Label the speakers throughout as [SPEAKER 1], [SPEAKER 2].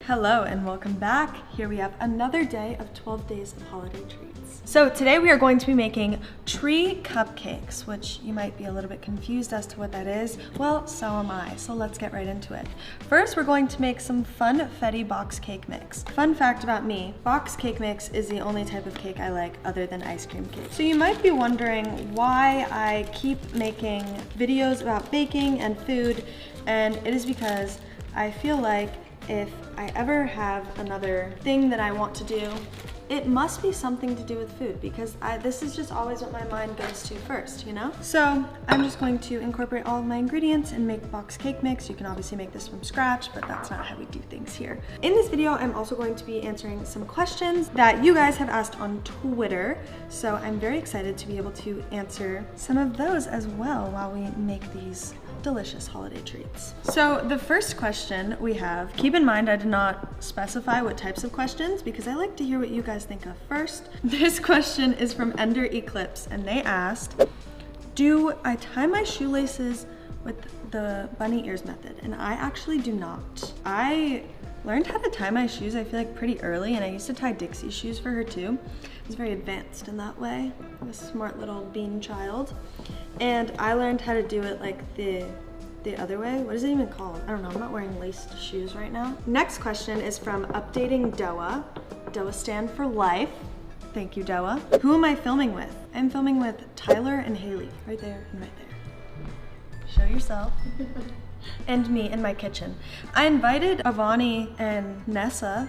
[SPEAKER 1] Hello and welcome back. Here we have another day of 12 days of holiday treats. So today we are going to be making tree cupcakes, which you might be a little bit confused as to what that is. Well, so am I, so let's get right into it. First, we're going to make some funfetti box cake mix. Fun fact about me, box cake mix is the only type of cake I like other than ice cream cake. So you might be wondering why I keep making videos about baking and food, and it is because I feel like if I ever have another thing that I want to do, it must be something to do with food, because this is just always what my mind goes to first, you know? So I'm just going to incorporate all of my ingredients and make box cake mix. You can obviously make this from scratch, but that's not how we do things here. In this video, I'm also going to be answering some questions that you guys have asked on Twitter. So I'm very excited to be able to answer some of those as well while we make these delicious holiday treats. So the first question we have, keep in mind I did not specify what types of questions because I like to hear what you guys think of first. This question is from Ender Eclipse, and they asked, do I tie my shoelaces with the bunny ears method? And I actually do not. I learned how to tie my shoes, I feel like, pretty early, and I used to tie Dixie's shoes for her too. I was very advanced in that way. I'm a smart little bean child. And I learned how to do it like the other way. What is it even called? I don't know, I'm not wearing laced shoes right now. Next question is from Updating Doa. Doa stand for life. Thank you, Doa. Who am I filming with? I'm filming with Tyler and Haley. Right there and right there. Show yourself. And me in my kitchen. I invited Avani and Nessa,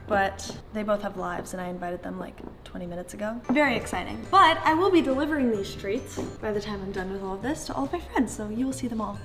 [SPEAKER 1] but they both have lives and I invited them like 20 minutes ago. Very exciting. But I will be delivering these treats by the time I'm done with all of this to all of my friends, so you will see them all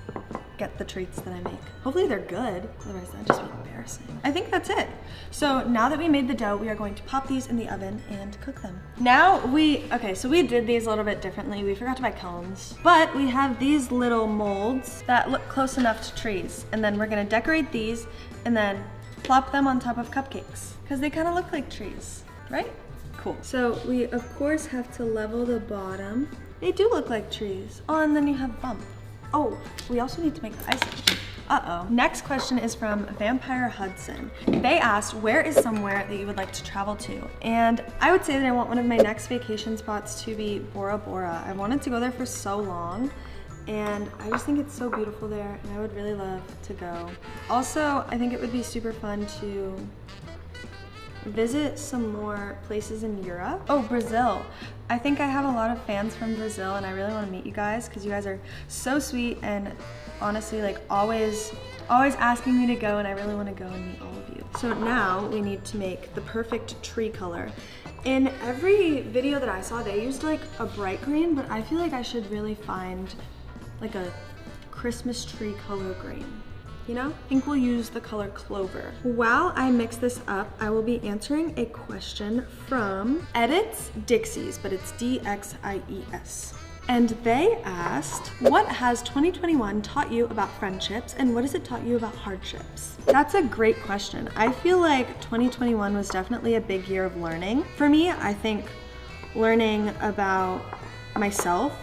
[SPEAKER 1] get the treats that I make. Hopefully they're good, otherwise that'd just be embarrassing. I think that's it. So now that we made the dough, we are going to pop these in the oven and cook them. Now okay, so we did these a little bit differently. We forgot to buy cones, but we have these little molds that look close enough to trees. And then we're gonna decorate these and then plop them on top of cupcakes because they kind of look like trees, right? Cool. So we of course have to level the bottom. They do look like trees. Oh, and then you have bump. Oh, we also need to make the icing. Uh-oh. Next question is from Vampire Hudson. They asked, where is somewhere that you would like to travel to? And I would say that I want one of my next vacation spots to be Bora Bora. I wanted to go there for so long, and I just think it's so beautiful there, and I would really love to go. Also, I think it would be super fun to visit some more places in Europe. Oh, Brazil. I think I have a lot of fans from Brazil and I really want to meet you guys because you guys are so sweet and honestly like always asking me to go, and I really want to go and meet all of you. So now we need to make the perfect tree color. In every video that I saw, they used like a bright green, but I feel like I should really find like a Christmas tree color green. You know? I think we'll use the color Clover. While I mix this up, I will be answering a question from Edits Dixies, but it's D-X-I-E-S. And they asked, what has 2021 taught you about friendships and what has it taught you about hardships? That's a great question. I feel like 2021 was definitely a big year of learning. For me, I think learning about myself,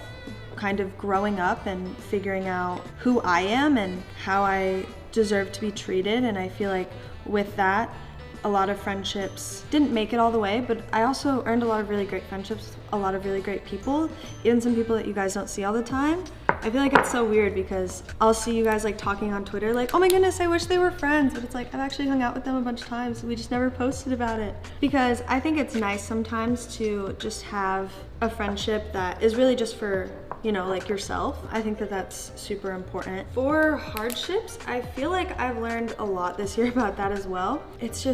[SPEAKER 1] kind of growing up and figuring out who I am and how I deserve to be treated. And I feel like with that, a lot of friendships didn't make it all the way, but I also earned a lot of really great friendships with a lot of really great people, even some people that you guys don't see all the time. I feel like it's so weird because I'll see you guys like talking on Twitter like, oh my goodness, I wish they were friends, but it's like I've actually hung out with them a bunch of times, we just never posted about it. Because I think it's nice sometimes to just have a friendship that is really just for, you know, like yourself. I think that that's super important. For hardships, I feel like I've learned a lot this year about that as well. It's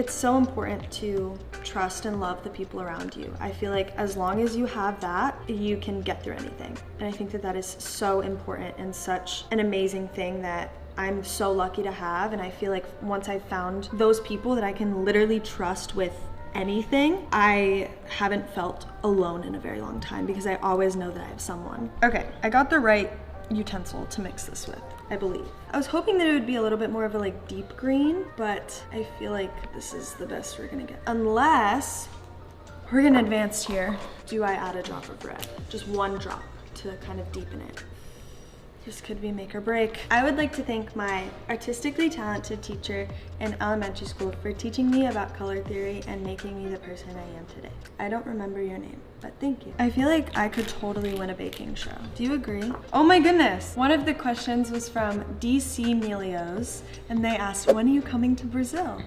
[SPEAKER 1] so important to trust and love the people around you. I feel like as long as you have that, you can get through anything. And I think that that is so important and such an amazing thing that I'm so lucky to have. And I feel like once I've found those people that I can literally trust with anything, I haven't felt alone in a very long time because I always know that I have someone. Okay, I got the right utensil to mix this with, I believe. I was hoping that it would be a little bit more of a like deep green, but I feel like this is the best we're gonna get. Unless we're getting advanced here. Do I add a drop of red? Just one drop to kind of deepen it. This could be make or break. I would like to thank my artistically talented teacher in elementary school for teaching me about color theory and making me the person I am today. I don't remember your name, but thank you. I feel like I could totally win a baking show. Do you agree? Oh my goodness. One of the questions was from DC Melios, and they asked, when are you coming to Brazil?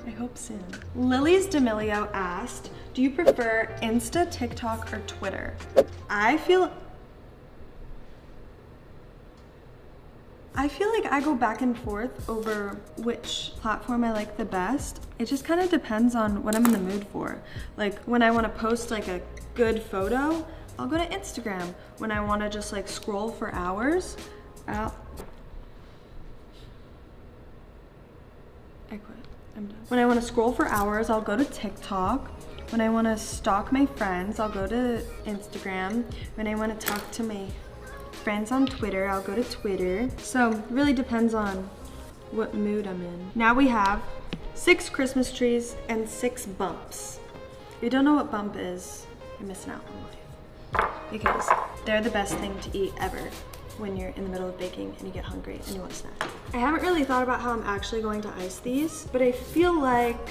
[SPEAKER 1] I hope soon. Lily's D'Amelio asked, do you prefer Insta, TikTok, or Twitter? I feel like I go back and forth over which platform I like the best. It just kind of depends on what I'm in the mood for. Like when I want to post like a good photo, I'll go to Instagram. When I want to just like scroll for hours, I quit. I'm done. When I want to scroll for hours, I'll go to TikTok. When I want to stalk my friends, I'll go to Instagram. When I want to talk to my friends on Twitter, I'll go to Twitter. So really depends on what mood I'm in. Now we have 6 Christmas trees and 6 bumps. If you don't know what bump is, you're missing out on life. Because they're the best thing to eat ever when you're in the middle of baking and you get hungry and you want a snack. I haven't really thought about how I'm actually going to ice these, but I feel like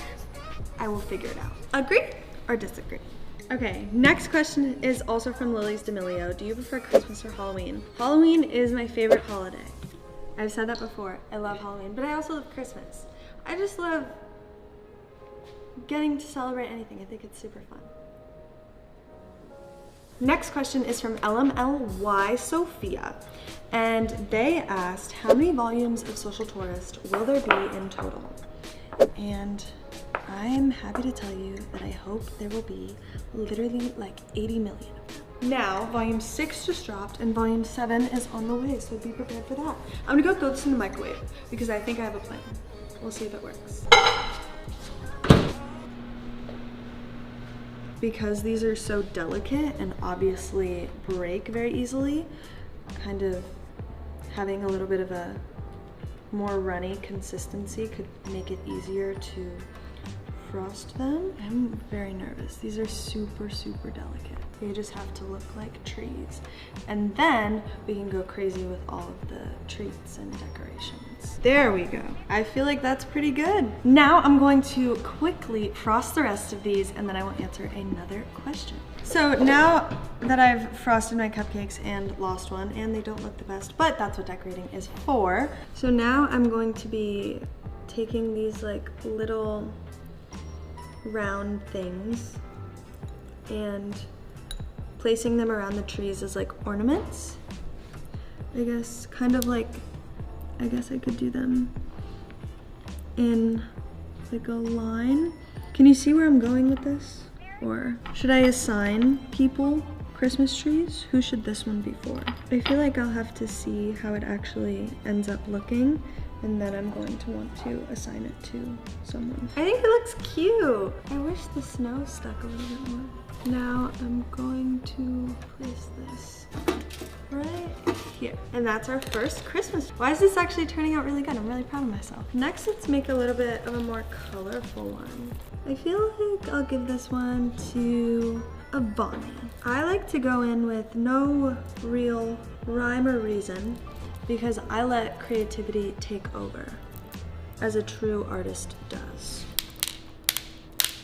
[SPEAKER 1] I will figure it out. Agree or disagree? Okay, next question is also from Lily's D'Amelio. Do you prefer Christmas or Halloween? Halloween is my favorite holiday. I've said that before. I love Halloween, but I also love Christmas. I just love getting to celebrate anything. I think it's super fun. Next question is from LMLY Sophia, and they asked, how many volumes of Social Tourist will there be in total? And I'm happy to tell you that I hope there will be literally like 80 million. Now, volume 6 just dropped and volume 7 is on the way, so be prepared for that. I'm gonna go throw this in the microwave because I think I have a plan. We'll see if it works. Because these are so delicate and obviously break very easily, kind of having a little bit of a more runny consistency could make it easier to frost them. I'm very nervous. These are super, super delicate. They just have to look like trees. And then we can go crazy with all of the treats and decorations. There we go. I feel like that's pretty good. Now I'm going to quickly frost the rest of these and then I will answer another question. So now that I've frosted my cupcakes and lost one, and they don't look the best, but that's what decorating is for. So now I'm going to be taking these like little round things and placing them around the trees as like ornaments. I guess kind of like, I guess I could do them in like a line. Can you see where I'm going with this? Or should I assign people Christmas trees? Who should this one be for? I feel like I'll have to see how it actually ends up looking, and then I'm going to want to assign it to someone. I think it looks cute. I wish the snow stuck a little bit more. Now I'm going to place this right here. And that's our first Christmas. Why is this actually turning out really good? I'm really proud of myself. Next, let's make a little bit of a more colorful one. I feel like I'll give this one to Avani. I like to go in with no real rhyme or reason because I let creativity take over, as a true artist does.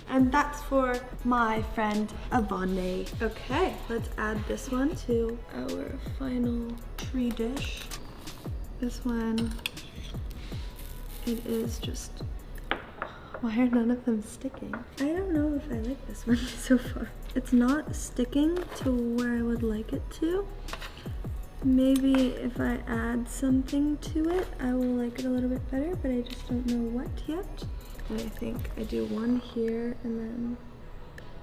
[SPEAKER 1] And that's for my friend Avani. Okay, let's add this one to our final tree dish. This one, it is just, why are none of them sticking? I don't know if I like this one so far. It's not sticking to where I would like it to. Maybe if I add something to it, I will like it a little bit better, but I just don't know what yet. And I think I do one here and then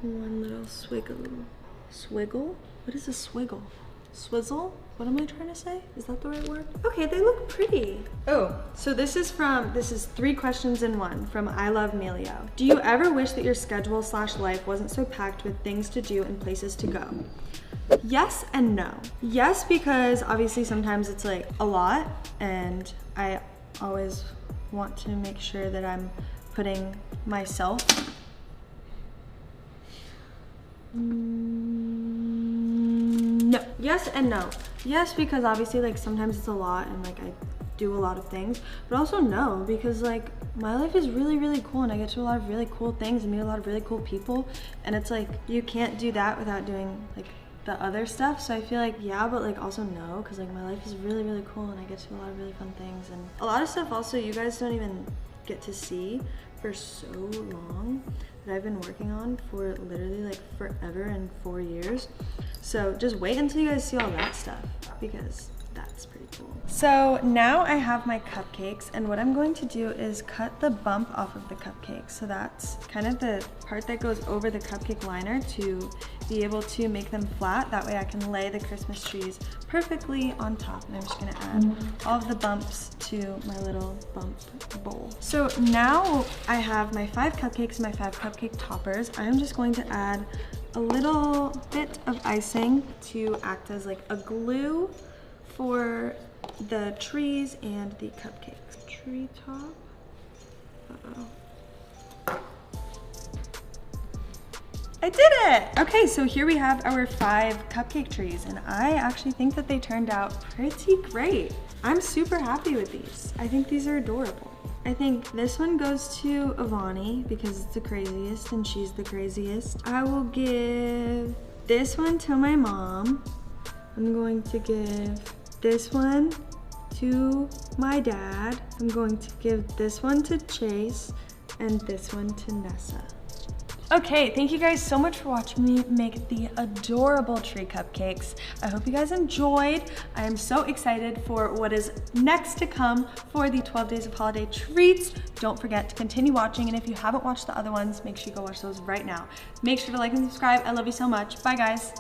[SPEAKER 1] one little swiggle. Swiggle? What is a swiggle? Swizzle? What am I trying to say? Is that the right word? Okay, they look pretty. Oh, so this is 3 questions in one from I Love Melio. Do you ever wish that your schedule / life wasn't so packed with things to do and places to go? Yes and no. Yes, because obviously sometimes it's like a lot and I always want to make sure that I'm putting myself no. Yes and no. Yes, because obviously like sometimes it's a lot and like I do a lot of things, but also no, because like my life is really, really cool and I get to do a lot of really cool things and meet a lot of really cool people, and it's like you can't do that without doing like the other stuff. So I feel like yeah, but like also no, because like my life is really, really cool and I get to do a lot of really fun things, and a lot of stuff also you guys don't even get to see for so long that I've been working on for literally like forever and 4 years. So just wait until you guys see all that stuff, because that's pretty cool. So now I have my cupcakes, and what I'm going to do is cut the bump off of the cupcake. So that's kind of the part that goes over the cupcake liner to be able to make them flat. That way I can lay the Christmas trees perfectly on top. And I'm just gonna add all of the bumps to my little bump bowl. So now I have my 5 cupcakes and my 5 cupcake toppers. I'm just going to add a little bit of icing to act as like a glue for the trees and the cupcakes. Tree top. Uh-oh. I did it! Okay, so here we have our 5 cupcake trees, and I actually think that they turned out pretty great. I'm super happy with these. I think these are adorable. I think this one goes to Avani because it's the craziest and she's the craziest. I will give this one to my mom. I'm going to give this one to my dad. I'm going to give this one to Chase and this one to Nessa. Okay, thank you guys so much for watching me make the adorable tree cupcakes. I hope you guys enjoyed. I am so excited for what is next to come for the 12 Days of Holiday Treats. Don't forget to continue watching, and if you haven't watched the other ones, make sure you go watch those right now. Make sure to like and subscribe. I love you so much. Bye, guys.